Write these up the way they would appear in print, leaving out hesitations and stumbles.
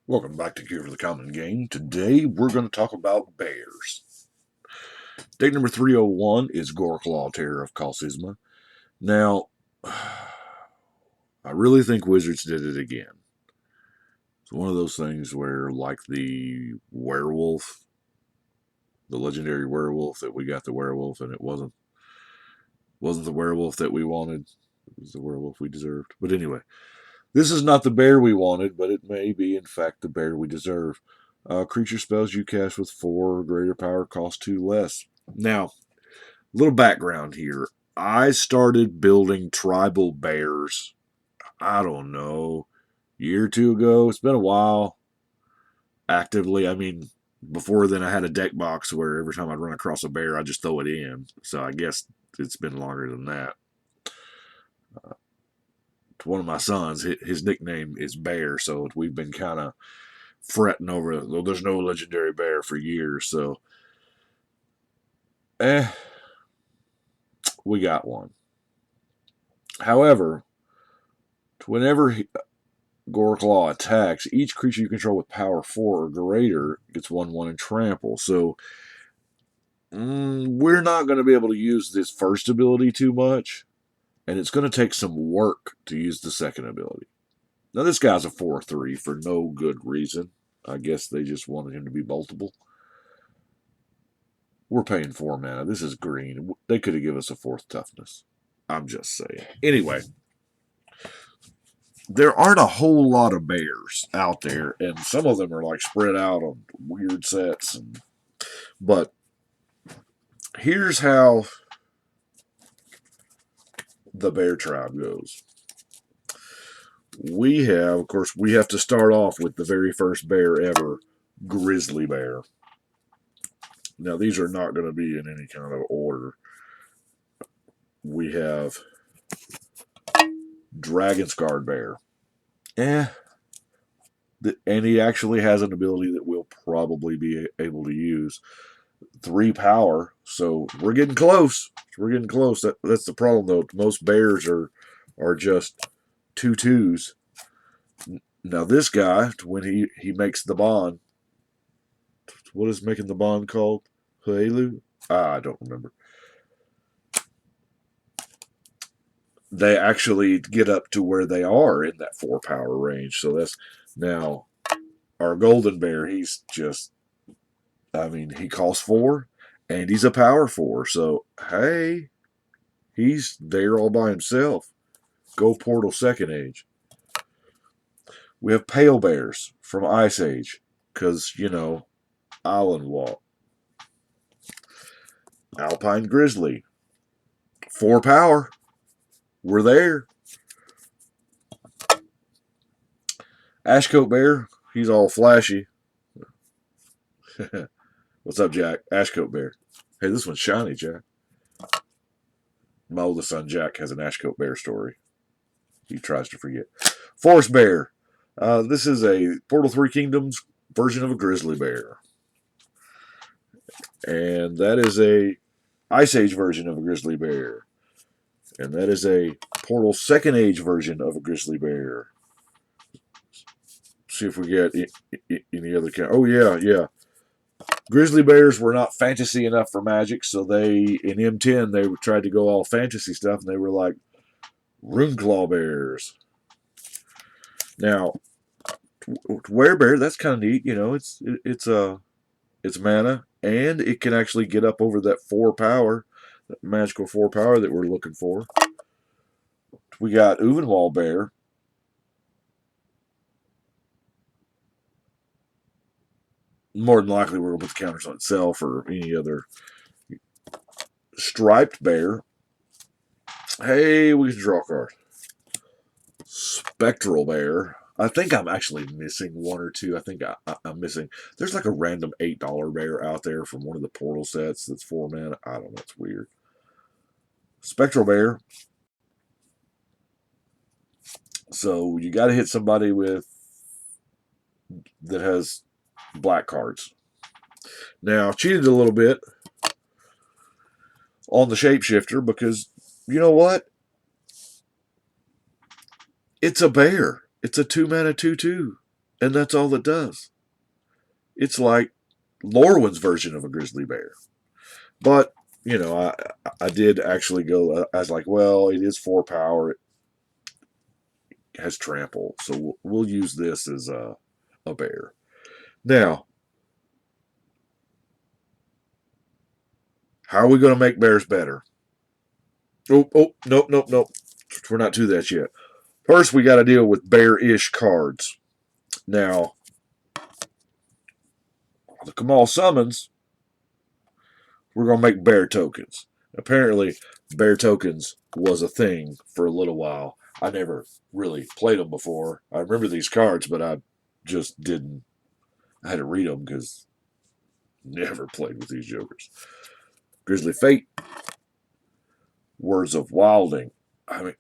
Welcome back to Cure for the Common Game. Today we're going to talk about bears. Deck number 301 is Goreclaw, Terror of Sisma. Now, I really think Wizards did it again. It's one of those things where, like the werewolf, the legendary werewolf, that we got the werewolf and it wasn't the werewolf that we wanted. It was the werewolf we deserved. But anyway, this is not the bear we wanted, but it may be, in fact, the bear we deserve. Creature spells you cast with 4 or greater power cost 2 less. Now, a little background here. I started building tribal bears, I don't know, a year or two ago. It's been a while. Actively, I mean, before then I had a deck box where every time I'd run across a bear, I'd just throw it in. So I guess it's been longer than that. To one of my sons, his nickname is Bear, so we've been kind of fretting over, well, there's no legendary bear for years, so we got one. However, whenever Goreclaw attacks, each creature you control with power 4 or greater gets 1/1 and trample. So we're not going to be able to use this first ability too much, and it's going to take some work to use the second ability. Now, this guy's a 4/3 for no good reason. I guess they just wanted him to be boltable. We're paying 4 mana. This is green. They could have given us a 4th toughness. I'm just saying. Anyway, there aren't a whole lot of bears out there, and some of them are like spread out on weird sets. But here's how the bear tribe goes. We have, of course, we have to start off with the very first bear ever, grizzly bear. Now, these are not going to be in any kind of order. We have Dragon's Guard bear. And he actually has an ability that we'll probably be able to use. 3 power, so we're getting close. We're getting close. That's the problem, though. Most bears are just 2/2s. Now, this guy, when he makes the bond, what is making the bond called? Huelu? I don't remember. They actually get up to where they are in that 4 power range. So that's now our golden bear. He's just, I mean, he costs 4 and he's a power 4. So, hey, he's there all by himself. Go Portal Second Age. We have Pale Bears from Ice Age because, you know, Island Walk. Alpine Grizzly. 4 power. We're there. Ashcoat Bear. He's all flashy. What's up, Jack? Ashcoat Bear. Hey, this one's shiny, Jack. My oldest son, Jack, has an Ashcoat Bear story. He tries to forget. Forest Bear. This is a Portal 3 Kingdoms version of a grizzly bear. And that is a Ice Age version of a grizzly bear. And that is a Portal Second Age version of a grizzly bear. See if we get any other kind. Oh, yeah. Grizzly bears were not fantasy enough for Magic, so in M10, they tried to go all fantasy stuff, and they were like Runeclaw bears. Now, Werebear, that's kind of neat. You know, it's mana, and it can actually get up over that 4 power, that magical 4 power that we're looking for. We got Uvenwall Bear. More than likely, we're going to put the counters on itself or any other. Striped Bear. Hey, we can draw a card. Spectral Bear. I think I'm actually missing 1 or 2. I think I'm missing. There's like a random $8 bear out there from one of the Portal sets that's 4 mana. I don't know. It's weird. Spectral Bear. So you got to hit somebody that has black cards. Now, cheated a little bit on the Shapeshifter because, you know what? It's a bear. It's a 2 mana 2/2. And that's all it does. It's like Lorwyn's version of a grizzly bear. But, I did actually go, I was like, well, it is 4 power. It has trample. So we'll use this as a bear. Now, how are we going to make bears better? Oh, nope. We're not to that yet. First, we got to deal with bear-ish cards. Now, the Kamal summons, we're going to make bear tokens. Apparently, bear tokens was a thing for a little while. I never really played them before. I remember these cards, but I just didn't. I had to read them because never played with these jokers. Grizzly Fate, Words of Wilding. I mean,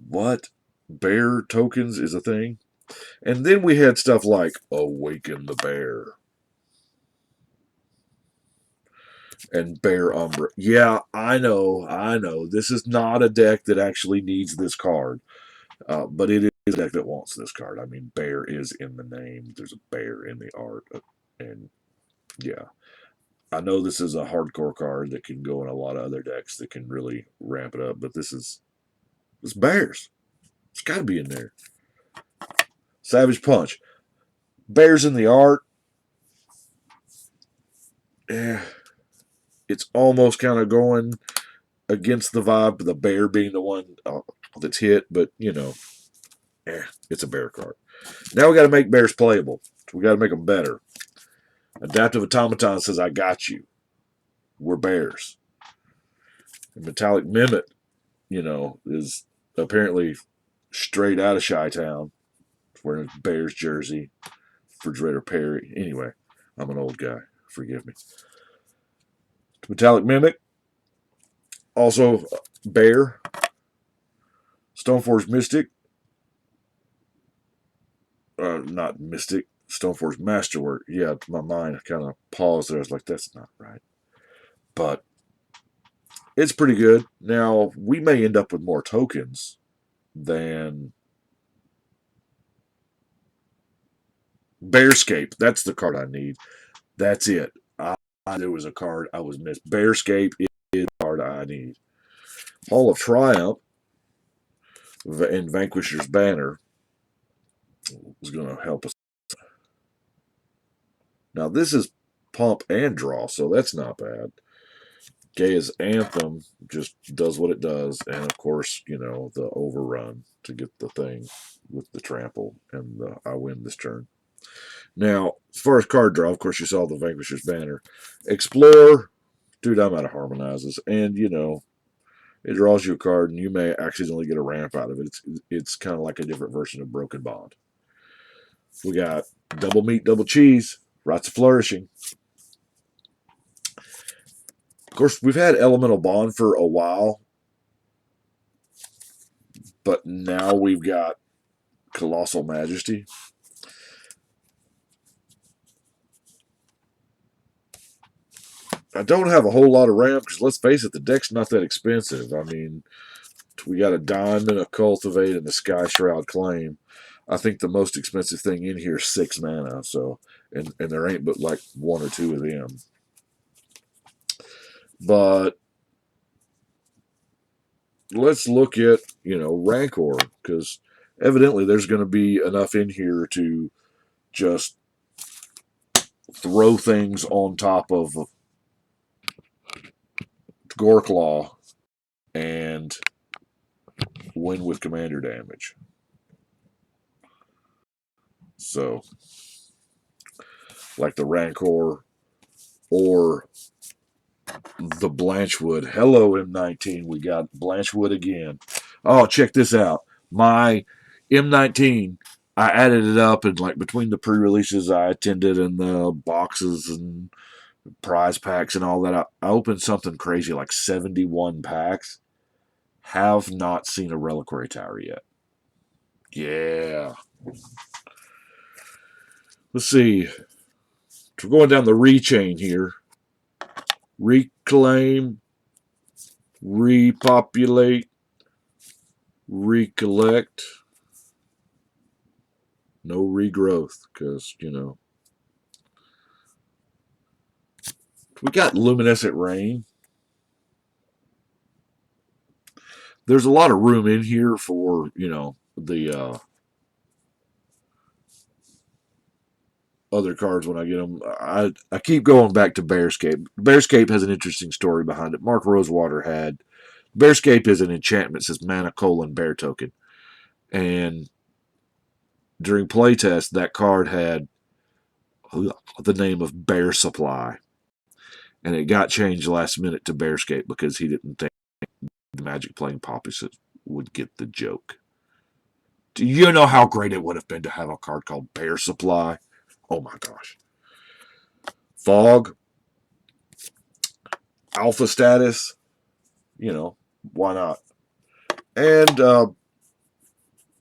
what? Bear tokens is a thing? And then we had stuff like Awaken the Bear and Bear Umbra. Yeah, I know. This is not a deck that actually needs this card, but it is a deck that wants this card. I mean, bear is in the name. There's a bear in the art, and yeah. I know this is a hardcore card that can go in a lot of other decks that can really ramp it up, but it's bears. It's got to be in there. Savage Punch. Bears in the art. Yeah, it's almost kind of going against the vibe of the bear being the one that's hit, but it's a bear card. Now we got to make bears playable. We got to make them better. Adaptive Automaton says, I got you. We're bears. And Metallic Mimic, is apparently straight out of Chi-Town. Wearing a Bears jersey. Refrigerator Perry. Anyway, I'm an old guy. Forgive me. Metallic Mimic. Also, Bear. Stoneforge Mystic. Not Mystic. Stoneforge Masterwork. Yeah, my mind kind of paused there. I was like, that's not right. But it's pretty good. Now, we may end up with more tokens than Bearscape. That's the card I need. That's it. There was a card I was missed. Bearscape is the card I need. Hall of Triumph and Vanquisher's Banner is going to help us. Now, this is pump and draw, so that's not bad. Gaia's Anthem just does what it does, and of course, the overrun to get the thing with the trample, and I win this turn. Now, as far as card draw, of course, you saw the Vanquisher's Banner. Explore, dude, I'm out of harmonizes, and it draws you a card, and you may accidentally get a ramp out of it. It's kind of like a different version of Broken Bond. We got Double Meat, Double Cheese, Rites of Flourishing. Of course, we've had Elemental Bond for a while, but now we've got Colossal Majesty. I don't have a whole lot of ramp because, let's face it, the deck's not that expensive. I mean, we got a Diamond, a Cultivate, and a Sky Shroud Claim. I think the most expensive thing in here is 6 mana, so and there ain't but like 1 or 2 of them. But let's look at, Rancor, because evidently there's going to be enough in here to just throw things on top of Goreclaw and win with commander damage. So, like the Rancor or the Blanchwood. Hello, M19. We got Blanchwood again. Oh, check this out. My M19, I added it up, and like between the pre-releases I attended and the boxes and prize packs and all that, I opened something crazy like 71 packs. Have not seen a Reliquary Tower yet. Yeah. Let's see. We're going down the rechain here. Reclaim, repopulate, recollect. No regrowth, because, we got luminescent rain. There's a lot of room in here for, the other cards when I get them. I keep going back to Bearscape. Bearscape has an interesting story behind it. Mark Rosewater had Bearscape is an enchantment, says mana bear token. And during playtest, that card had the name of Bear Supply. And it got changed last minute to Bearscape because he didn't think the Magic playing populace would get the joke. Do you know how great it would have been to have a card called Bear Supply? Oh my gosh. Fog, Alpha Status, why not? And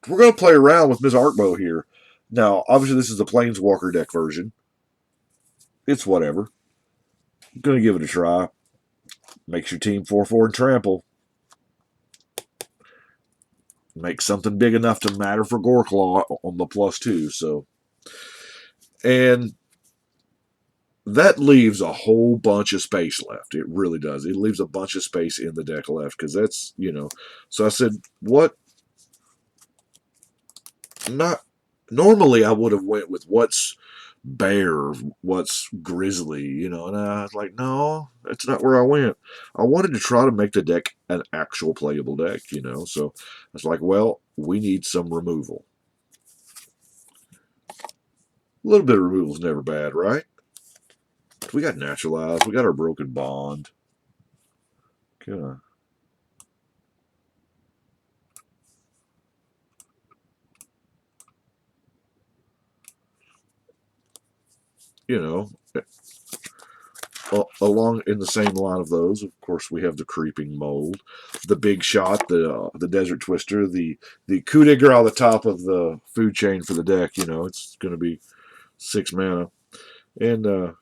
we're going to play around with Ms. Arkbow here. Now, obviously, this is the Planeswalker deck version. It's whatever. I'm going to give it a try. Makes your team 4/4 and trample. Makes something big enough to matter for Goreclaw on the +2. So, and that leaves a whole bunch of space left. It really does. It leaves a bunch of space in the deck left because that's, So I said, what? Not normally I would have went with what's bear, what's grizzly, and I was like, no, that's not where I went. I wanted to try to make the deck an actual playable deck, So I was like, well, we need some removal. A little bit of removal is never bad, right? We got naturalized. We got our broken bond. Okay. Along in the same line of those, of course, we have the creeping mold, the big shot, the desert twister, the coup de grace on the top of the food chain for the deck. It's going to be 6 mana and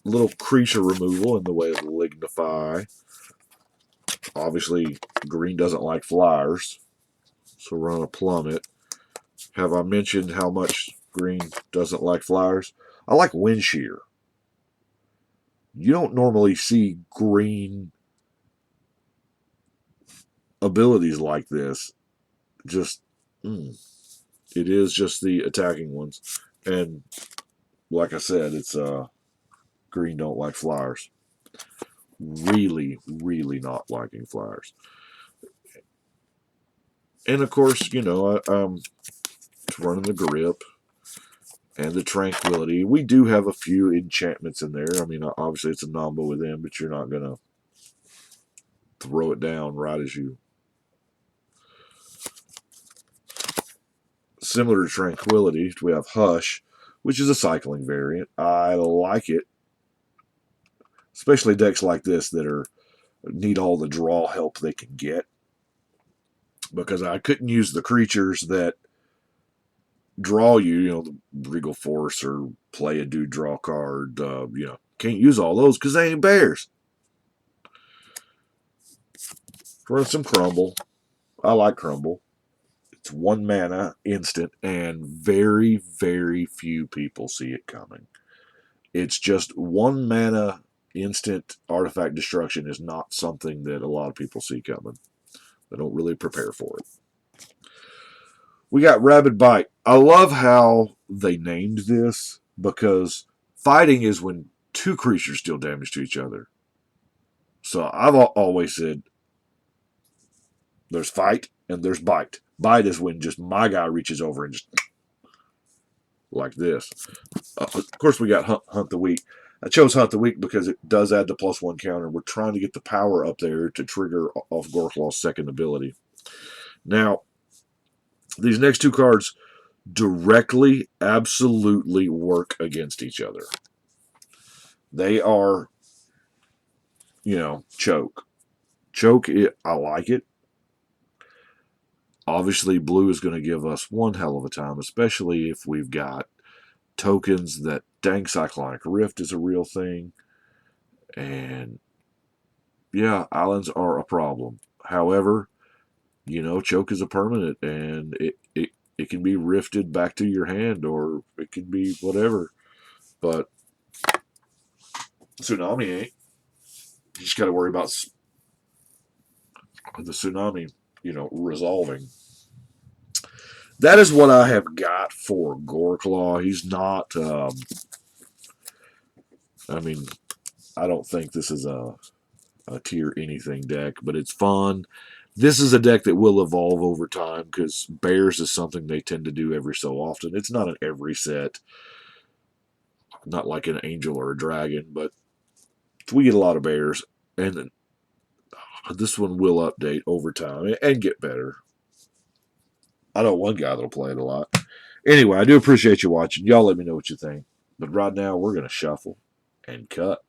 little creature removal in the way of lignify. Obviously, green doesn't like flyers, so we're on a plummet. Have I mentioned how much green doesn't like flyers? I like wind shear. You don't normally see green abilities like this. Just, it is just the attacking ones. And like I said, it's green don't like flyers. Really, really not liking flyers. And of course, I'm running the grip and the tranquility. We do have a few enchantments in there. I mean, obviously it's a nombo with them, but you're not gonna throw it down right as you. Similar to tranquility, we have Hush, which is a cycling variant. I like it, especially decks like this that need all the draw help they can get, because I couldn't use the creatures that draw you, the Regal Force or play a dude draw card. Can't use all those because they ain't bears. Run some Crumble. I like Crumble. It's 1 mana, instant, and very, very few people see it coming. It's just 1 mana, instant artifact destruction is not something that a lot of people see coming. They don't really prepare for it. We got Rabid Bite. I love how they named this because fighting is when 2 creatures deal damage to each other. So I've always said there's fight and there's bite. Bite is when just my guy reaches over and just like this. Of course, we got Hunt the Weak. I chose Hunt the Weak because it does add the +1 counter. We're trying to get the power up there to trigger off Goreclaw's second ability. Now, these next 2 cards directly, absolutely work against each other. They are, Choke. Choke, I like it. Obviously, blue is going to give us one hell of a time, especially if we've got tokens that dang Cyclonic Rift is a real thing. And yeah, islands are a problem. However, choke is a permanent, and it can be rifted back to your hand, or it can be whatever. But tsunami ain't. You just got to worry about the tsunami, resolving. That is what I have got for Goreclaw. He's not. I mean, I don't think this is a tier anything deck, but it's fun. This is a deck that will evolve over time because bears is something they tend to do every so often. It's not an every set, not like an angel or a dragon, but we get a lot of bears, and this one will update over time and get better. I know one guy that'll play it a lot. Anyway, I do appreciate you watching. Y'all let me know what you think. But right now, we're going to shuffle and cut.